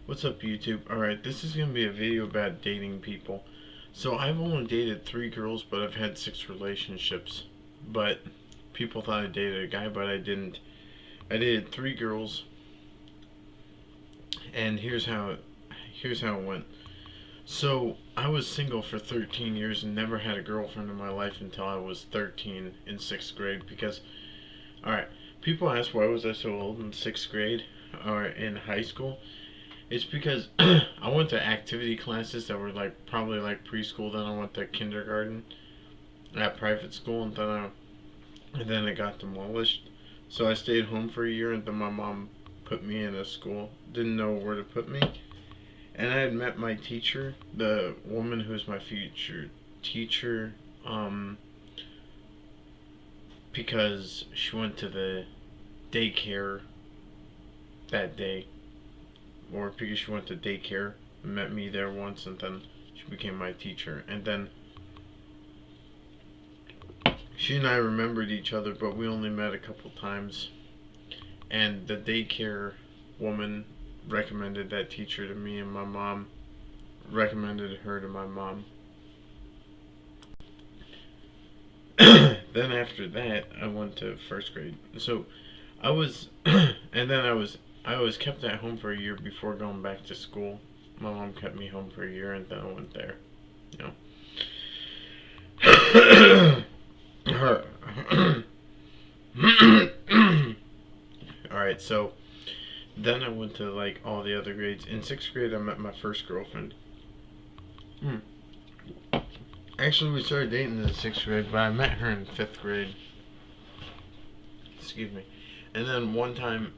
What's up, YouTube? Alright, this is going to be a video about dating people. So, I've only dated 3 girls, but I've had 6 relationships. But, people thought I dated a guy, but I didn't. I dated 3 girls, and here's how it went. So, I was single for 13 years and never had a girlfriend in my life until I was 13 in 6th grade because, alright, people ask why was I so old in 6th grade or in high school. It's because I went to activity classes that were probably like preschool. Then I went to kindergarten at private school, and then it got demolished. So I stayed home for a year, and then my mom put me in a school. Didn't know where to put me, and I had met my teacher, the woman who's my future teacher, um, because she went to the daycare that day, or because she went to daycare, met me there once, and then she became my teacher. And then she and I remembered each other, but we only met a couple times. And the daycare woman recommended that teacher to me, and my mom recommended her to my mom. Then after that, I went to first grade. So I was, and then I was kept at home for a year before going back to school. My mom kept me home for a year, and then I went there. You know. All right, so then I went to like all the other grades. In 6th grade, I met my first girlfriend. Hmm. Actually, we started dating in 6th grade, but I met her in 5th grade. Excuse me. And then one time,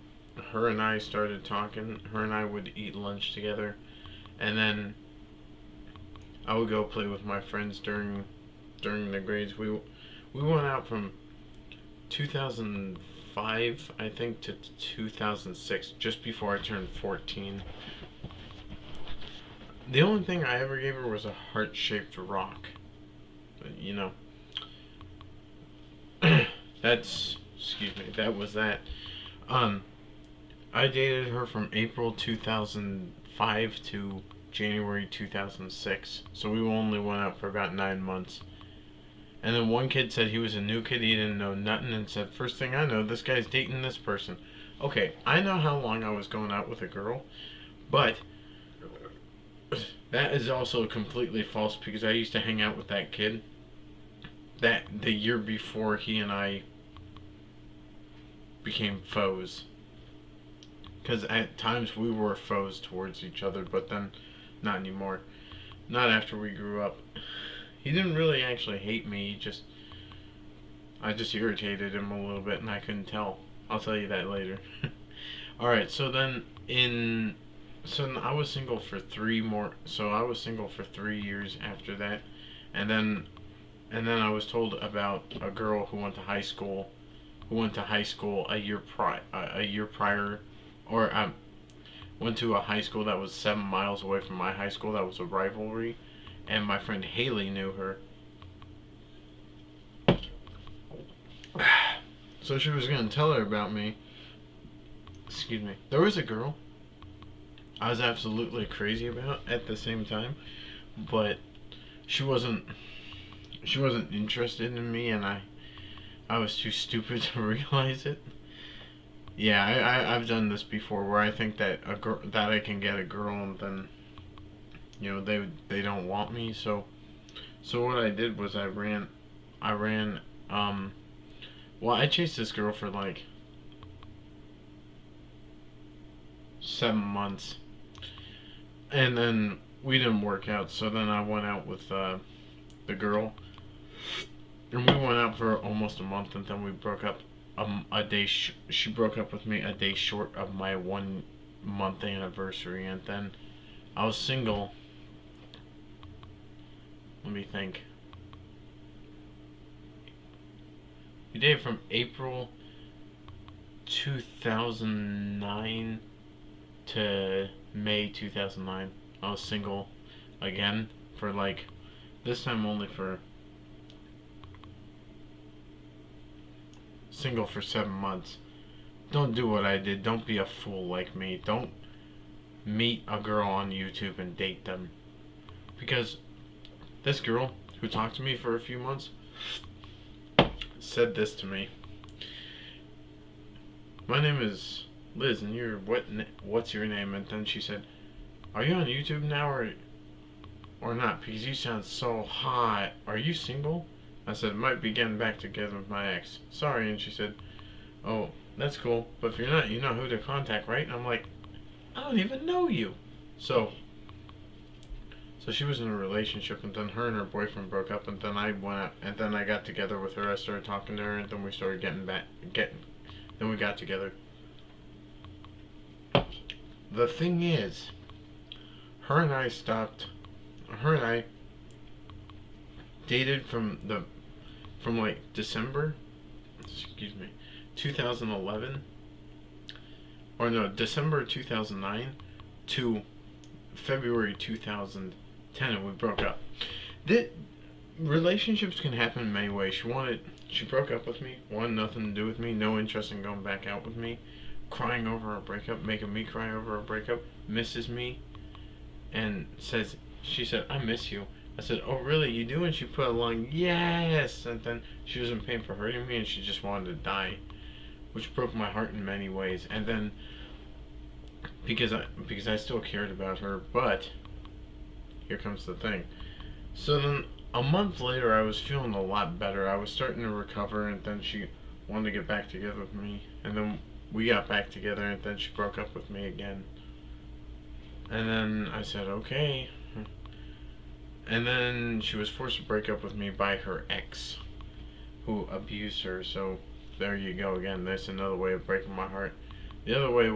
her and I started talking. Her and I would eat lunch together, and then I would go play with my friends during the grades. We went out from 2005, I think, to 2006, just before I turned 14. The only thing I ever gave her was a heart-shaped rock. You know, excuse me, that was that. Um, I dated her from April 2005 to January 2006, so we only went out for about 9 months. And then one kid said he was a new kid, he didn't know nothing, and said, "First thing I know, this guy's dating this person." Okay, I know how long I was going out with a girl, but that is also completely false because I used to hang out with that kid that the year before he and I became foes. Because at times we were foes towards each other, but then not anymore. Not after we grew up. He didn't really actually hate me. I just irritated him a little bit, and I couldn't tell. I'll tell you that later. All right. So I was single for 3 more. So I was single for 3 years after that, and then I was told about a girl who went to high school a year prior, or went to a high school that was 7 miles away from my high school. That was a rivalry, and my friend Haley knew her. So she was gonna tell her about me. Excuse me. There was a girl I was absolutely crazy about at the same time, but she wasn't she wasn't interested in me, and I was too stupid to realize it. Yeah, I've done this before where I think that that I can get a girl, and then they don't want me. So what I did was I ran well, I chased this girl for like 7 months, and then we didn't work out. So then I went out with the girl, and we went out for almost a month, and then we broke up. She broke up with me a day short of my 1 month anniversary, and then I was single. Let me think. We dated from April 2009 to May 2009. I was single again for like, this time only for single for 7 months. Don't do what I did. Don't be a fool like me. Don't meet a girl on YouTube and date them. Because this girl who talked to me for a few months said this to me. My name is Liz, and what's your name? And then she said, "Are you on YouTube now or not? Because you sound so hot. Are you single?" I said, "Might be getting back together with my ex. Sorry." And she said, "Oh, that's cool. But if you're not, you know who to contact, right?" And I'm like, "I don't even know you." So she was in a relationship, and then her and her boyfriend broke up, and then I went out, and then I got together with her. I started talking to her, and then we started then we got together. The thing is, her and I stopped. Her and I dated from like December, excuse me, 2011, or no, December 2009 to February 2010, and we broke up. The relationships can happen in many ways. She broke up with me, wanted nothing to do with me, no interest in going back out with me, crying over a breakup, making me cry over a breakup, misses me, and she said, "I miss you." I said, "Oh, really? You do?" And she put a line, "Yes!" And then she was in pain for hurting me, and she just wanted to die, which broke my heart in many ways. And then, because I still cared about her, but here comes the thing. So then, a month later, I was feeling a lot better. I was starting to recover, and then she wanted to get back together with me. And then we got back together, and then she broke up with me again. And then I said, okay. And then she was forced to break up with me by her ex, who abused her. So there you go again. That's another way of breaking my heart. The other way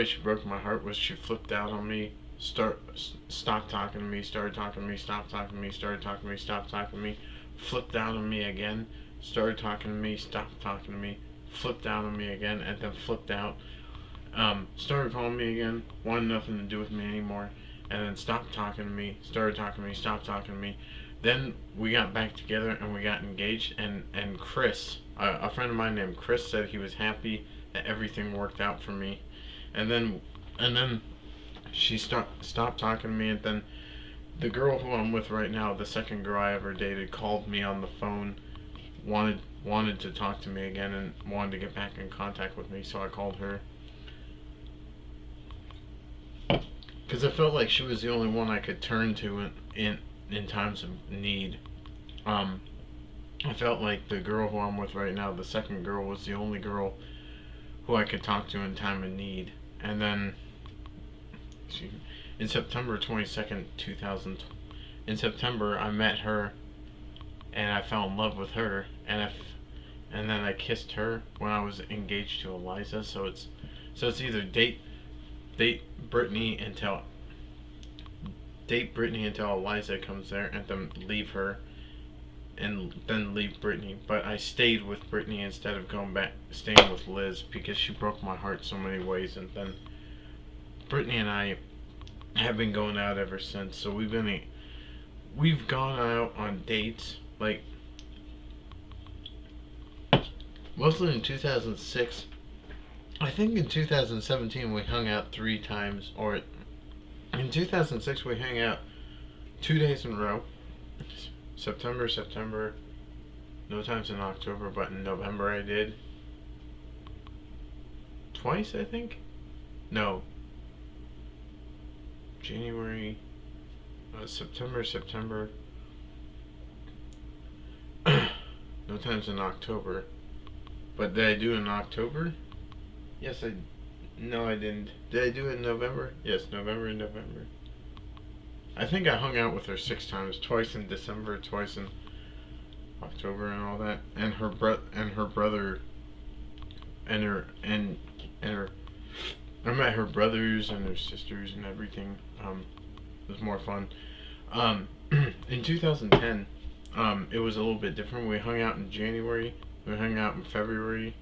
she broke my heart was she flipped out on me, stopped talking to me, started talking to me, stopped talking to me, started talking to me, stopped talking to me, flipped out on me again, started talking to me, stopped talking to me, flipped out on me again, and then flipped out. Started calling me again, wanted nothing to do with me anymore, and then stopped talking to me, started talking to me, stopped talking to me. Then we got back together and we got engaged, and Chris, a friend of mine named Chris, said he was happy that everything worked out for me. And then she stopped talking to me, and then the girl who I'm with right now, the second girl I ever dated, called me on the phone, wanted to talk to me again and wanted to get back in contact with me, so I called her. Because I felt like she was the only one I could turn to in times of need. I felt like the girl who I'm with right now, the second girl, was the only girl who I could talk to in time of need. And then in September 22nd, 2000, in September I met her and I fell in love with her, and then I kissed her when I was engaged to Eliza. So it's either date Brittany until Eliza comes there, and then leave her, and then leave Brittany. But I stayed with Brittany instead of staying with Liz, because she broke my heart so many ways. And then Brittany and I have been going out ever since. So we've gone out on dates, like mostly in 2006. I think in 2017 we hung out 3 times, or in 2006 we hung out 2 days in a row. September, no times in October, but in November I did. Twice, I think? No. January, September. No times in October. But did I do it in October? Yes, No, I didn't. Did I do it in November? Yes, November and November. I think I hung out with her 6 times. Twice in December, twice in October, and all that. And her brother, and her. I met her brothers and her sisters and everything. It was more fun. In 2010, it was a little bit different. We hung out in January. We hung out in February.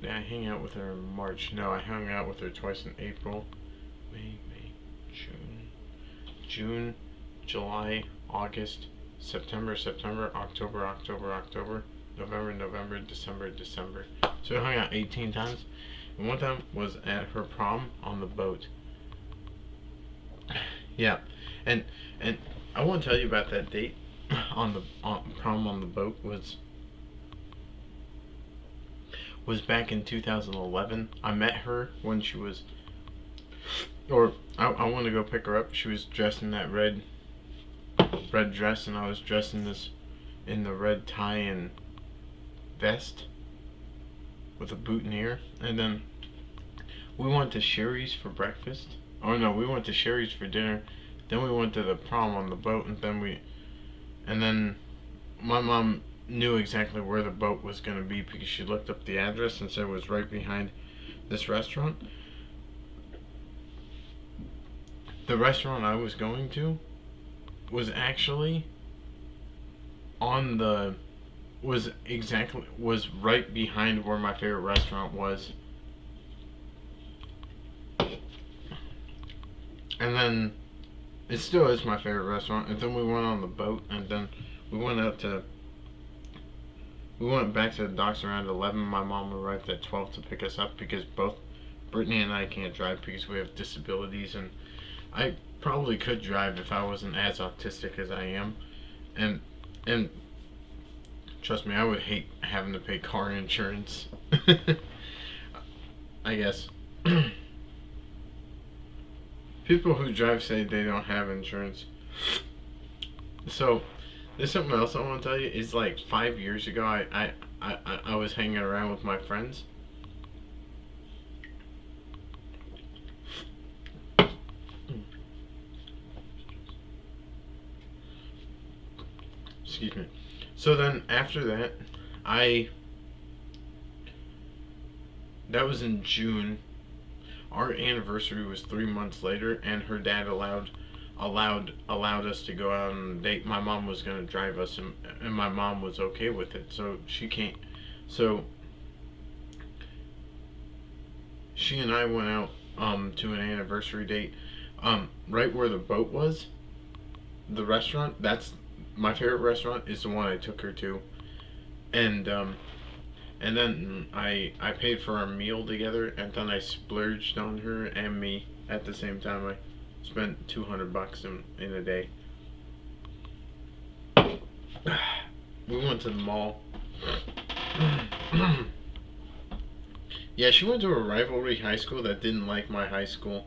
I hung out with her in March. No, I hung out with her twice in April. May, June, July, August, September, October, November, December. So we hung out 18 times. And one time was at her prom on the boat. Yeah, and and I want to tell you about that date on the prom on the boat was back in 2011. I met her when she was, or I want to go pick her up. She was dressed in that red dress, and I was dressed in the red tie and vest with a boutonniere. And then we went to Sherry's for breakfast. Oh no, we went to Sherry's for dinner. Then we went to the prom on the boat, and then my mom knew exactly where the boat was going to be because she looked up the address and said it was right behind this restaurant. The restaurant I was going to was actually on the was right behind where my favorite restaurant was. And then it still is my favorite restaurant. And then we went on the boat, and then we went out to we went back to the docks around 11. My mom arrived at 12 to pick us up because both Brittany and I can't drive because we have disabilities, and I probably could drive if I wasn't as autistic as I am. And and trust me, I would hate having to pay car insurance. I guess people who drive say they don't have insurance. So there's something else I want to tell you. It's like 5 years ago. I was hanging around with my friends. Excuse me. So then after that, I that was in June. Our anniversary was 3 months later, and her dad allowed us to go out on a date. My mom was gonna drive us, and my mom was okay with it. So she can't. So she and I went out to an anniversary date right where the boat was. The restaurant, that's my favorite restaurant, is the one I took her to, and and then I paid for our meal together, and then I splurged on her and me at the same time. I spent $200 in a day. We went to the mall. Yeah, she went to a rivalry high school that didn't like my high school.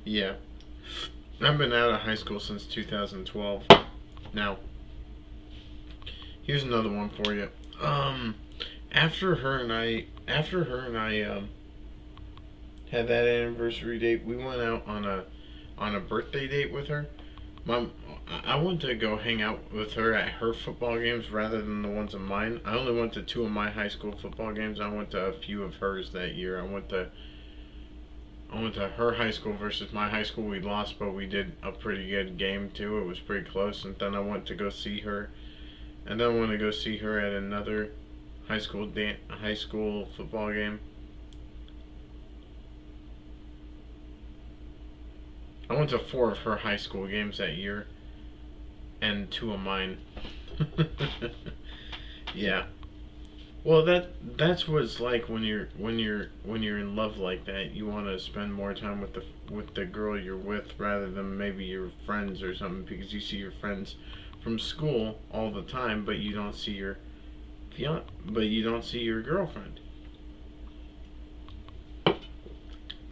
Yeah, I've been out of high school since 2012. Now, here's another one for you. Um, after her and I had that anniversary date, we went out on a birthday date with her. Mom, I went to go hang out with her at her football games rather than the ones of mine. I only went to two of my high school football games. I went to a few of hers that year. I went to her high school versus my high school. We lost, but we did a pretty good game too. It was pretty close. And then I went to go see her, and then I went to go see her at another high school football game. I went to four of her high school games that year, and two of mine. Yeah. Well, that's what it's like when you're in love like that. You want to spend more time with the girl you're with rather than maybe your friends or something because you see your friends from school all the time, but you don't see your girlfriend.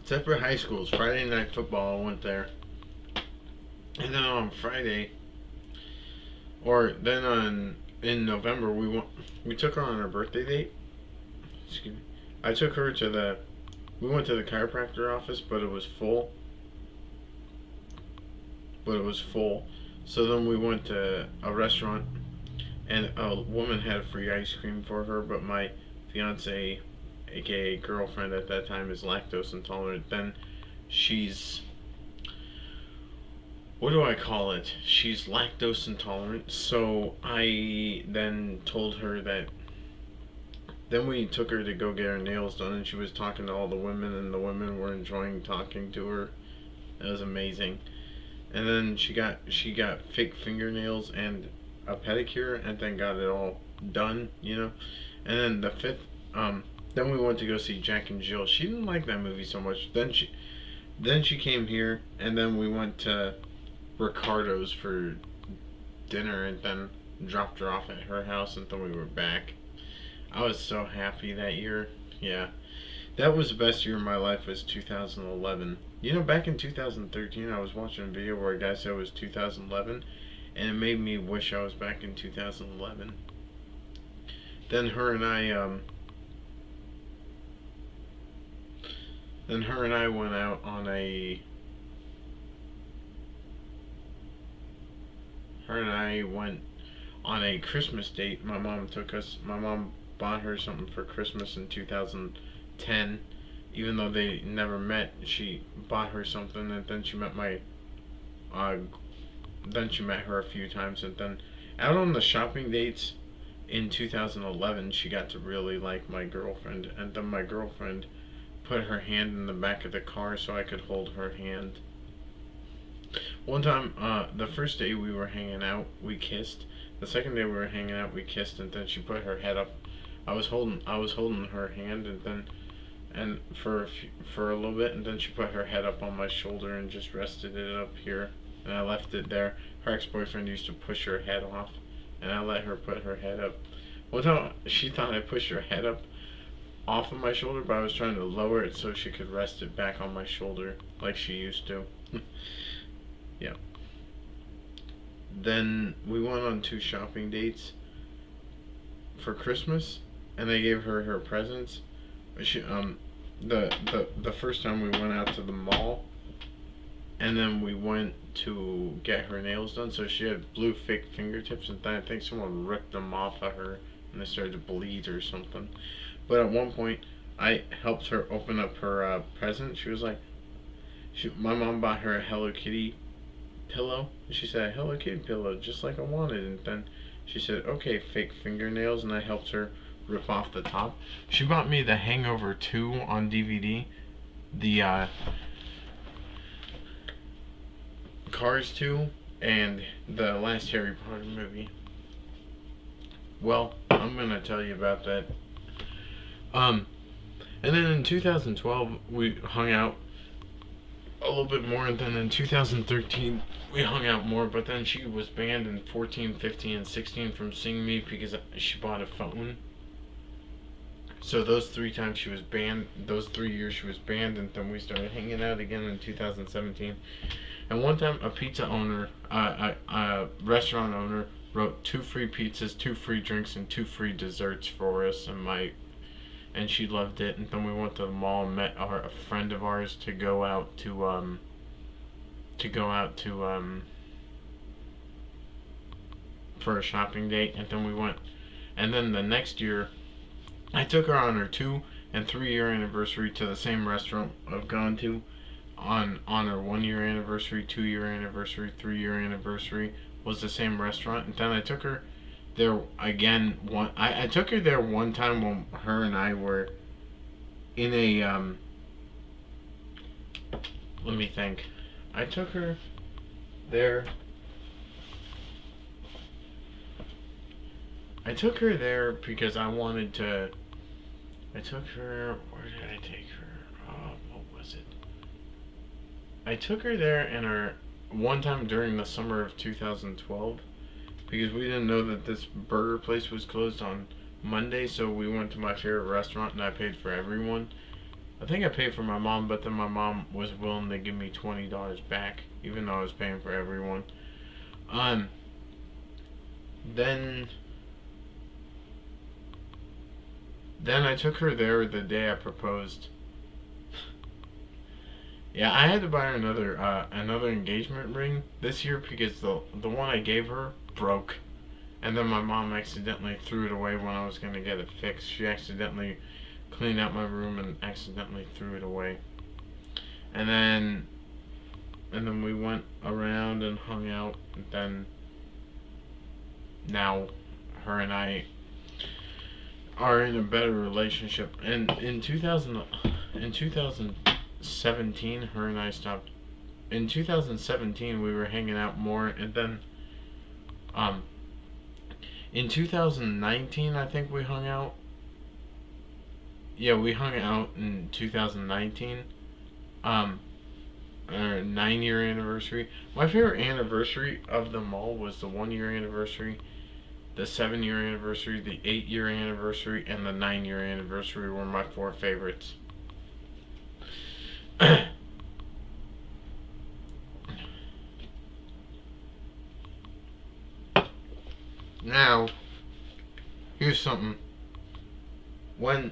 Except for high schools, Friday night football, I went there, and then on Friday, or then on in November, we took her on her birthday date. Excuse me. I took her to the we went to the chiropractor office, but it was full. But it was full. So then we went to a restaurant, and a woman had free ice cream for her, but my fiance, aka girlfriend at that time, is lactose intolerant. Then she's what do I call it? She's lactose intolerant. So I then told her that. Then we took her to go get her nails done, and she was talking to all the women, and the women were enjoying talking to her. It was amazing. And then she got fake fingernails and a pedicure, and then got it all done. And then the fifth Then we went to go see Jack and Jill. She didn't like that movie so much. Then she came here, and then we went to Ricardo's for dinner, and then dropped her off at her house, and then we were back. I was so happy that year. Yeah, that was the best year of my life. Was 2011. You know, back in 2013, I was watching a video where a guy said it was 2011, and it made me wish I was back in 2011. Then her and I, went out on a. Her and I went on a Christmas date. My mom took us. My mom bought her something for Christmas in 2010. Even though they never met, she bought her something, and then she met my. Uh, then she met her a few times, and then out on the shopping dates in 2011, she got to really like my girlfriend, and then my girlfriend put her hand in the back of the car so I could hold her hand. One time, the first day we were hanging out, we kissed. The second day we were hanging out, we kissed, and then she put her head up. I was holding her hand, and then, and for a little bit, and then she put her head up on my shoulder and just rested it up here, and I left it there. Her ex-boyfriend used to push her head off, and I let her put her head up. One time, she thought I pushed her head up off of my shoulder, but I was trying to lower it so she could rest it back on my shoulder like she used to. Yeah. Then we went on 2 shopping dates for Christmas, and I gave her her presents. She the first time we went out to the mall, and then we went to get her nails done. So she had blue fake fingertips, and then I think someone ripped them off of her, and they started to bleed or something. But at one point, I helped her open up her present. She was like, my mom bought her a Hello Kitty pillow. And she said, Hello Kitty pillow, just like I wanted. And then she said, okay, fake fingernails. And I helped her rip off the top. She bought me The Hangover 2 on DVD. The Cars 2. And the last Harry Potter movie. Well, I'm going to tell you about that. And then in 2012, we hung out a little bit more, and then in 2013 we hung out more, but then she was banned in 14, 15, and 16 from seeing me because she bought a phone. So those 3 times she was banned, those 3 years she was banned, and then we started hanging out again in 2017. And one time a pizza owner, a restaurant owner, wrote 2 free pizzas, 2 free drinks, and 2 free desserts for us, and she loved it. And then we went to the mall and met a friend of ours to go out to for a shopping date. And then we went, and then the next year I took her on her 2 and 3 year anniversary to the same restaurant I've gone to. On her 1 year anniversary, 2 year anniversary, 3 year anniversary was the same restaurant. And then I took her there again. I took her there one time when her and I were in a let me think. I took her there. I took her there because I wanted to. I took her. Where did I take her? What was it? I took her there in her one time during the summer of 2012 because we didn't know that this burger place was closed on Monday, so we went to my favorite restaurant and I paid for everyone. I think I paid for my mom, but then my mom was willing to give me $20 back, even though I was paying for everyone. Um, then, then I took her there the day I proposed. Yeah, I had to buy her another engagement ring this year because the one I gave her broke, and then my mom accidentally threw it away when I was gonna get it fixed. She accidentally cleaned out my room and accidentally threw it away. And then we went around and hung out. And then now her and I are in a better relationship. And in 2017, her and I stopped. In 2017, we were hanging out more, and then in 2019, I think we hung out. yeah, we hung out in 2019. Um, our 9 year anniversary. My favorite anniversary of them all was the 1 year anniversary, the 7 year anniversary, the 8 year anniversary, and the 9 year anniversary were my four favorites. Now, here's something. When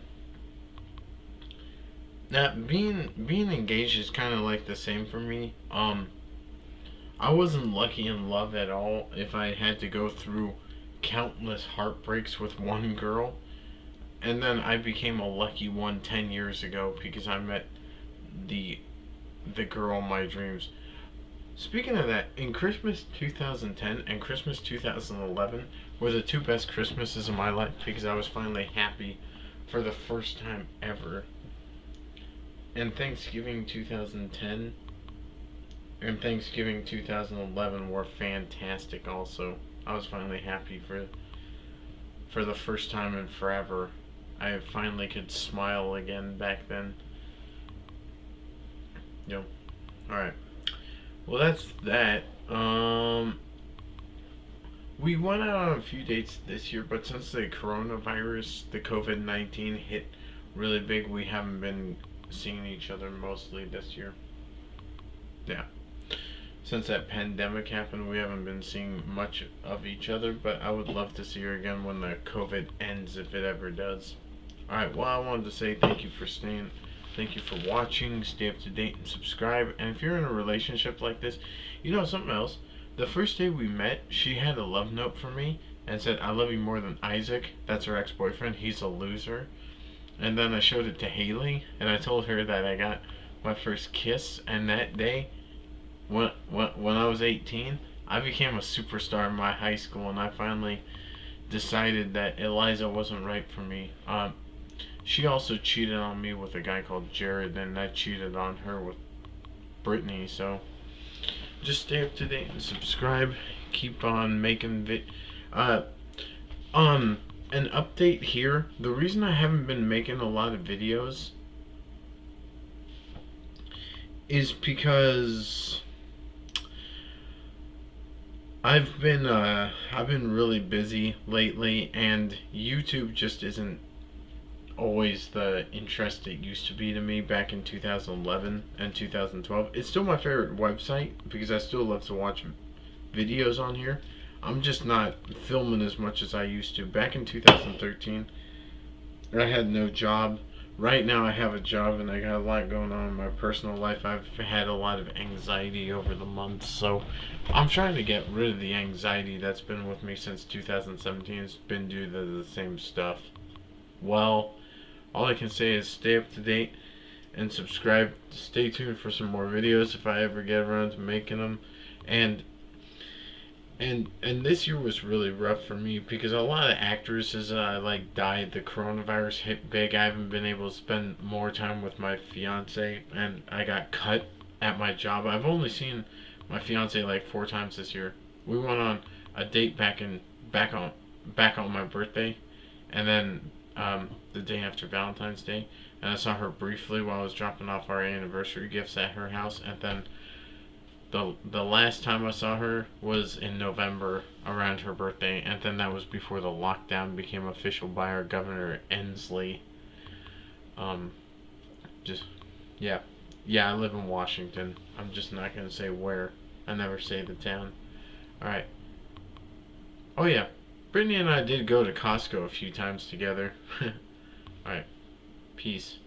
Now being engaged is kind of like the same for me. I wasn't lucky in love at all. If I had to go through countless heartbreaks with one girl, and then I became a lucky one 10 years ago because I met the the girl of my dreams. Speaking of that, in Christmas 2010 and Christmas 2011 were the two best Christmases of my life because I was finally happy for the first time ever. And Thanksgiving 2010 and Thanksgiving 2011 were fantastic also. I was finally happy for the first time in forever. I finally could smile again back then. Yep. Alright. Well, that's that. We went out on a few dates this year, but since the coronavirus, the COVID 19 hit really big, we haven't been seeing each other mostly this year. Yeah. Since that pandemic happened, we haven't been seeing much of each other, but I would love to see her again when the COVID ends, if it ever does. Alright, well, I wanted to say thank you for staying. Thank you for watching. Stay up to date and subscribe. And if you're in a relationship like this, you know something else? The first day we met, she had a love note for me and said, I love you more than Isaac. That's her ex boyfriend. He's a loser. And then I showed it to Haley, and I told her that I got my first kiss. And that day, when I was 18, I became a superstar in my high school, and I finally decided that Eliza wasn't right for me. She also cheated on me with a guy called Jared, and I cheated on her with Brittany. So just stay up to date and subscribe. Keep on making uh um an update here. The reason I haven't been making a lot of videos is because I've been really busy lately, and YouTube just isn't always the interest it used to be to me back in 2011 and 2012. It's still my favorite website because I still love to watch videos on here. I'm just not filming as much as I used to. Back in 2013, I had no job. Right now, I have a job and I got a lot going on in my personal life. I've had a lot of anxiety over the months, so I'm trying to get rid of the anxiety that's been with me since 2017. It's been due to the same stuff. Well, all I can say is stay up to date and subscribe. Stay tuned for some more videos if I ever get around to making them. And and this year was really rough for me because a lot of actresses like died. The coronavirus hit big. I haven't been able to spend more time with my fiance, and I got cut at my job. I've only seen my fiance like 4 times this year. We went on a date back on back on my birthday, and then the day after Valentine's Day, and I saw her briefly while I was dropping off our anniversary gifts at her house, and then the last time I saw her was in November around her birthday, and then that was before the lockdown became official by our governor Inslee. Um, just yeah, yeah. I live in Washington. I'm just not gonna say where. I never say the town. All right. Oh yeah, Brittany and I did go to Costco a few times together. All right. Peace.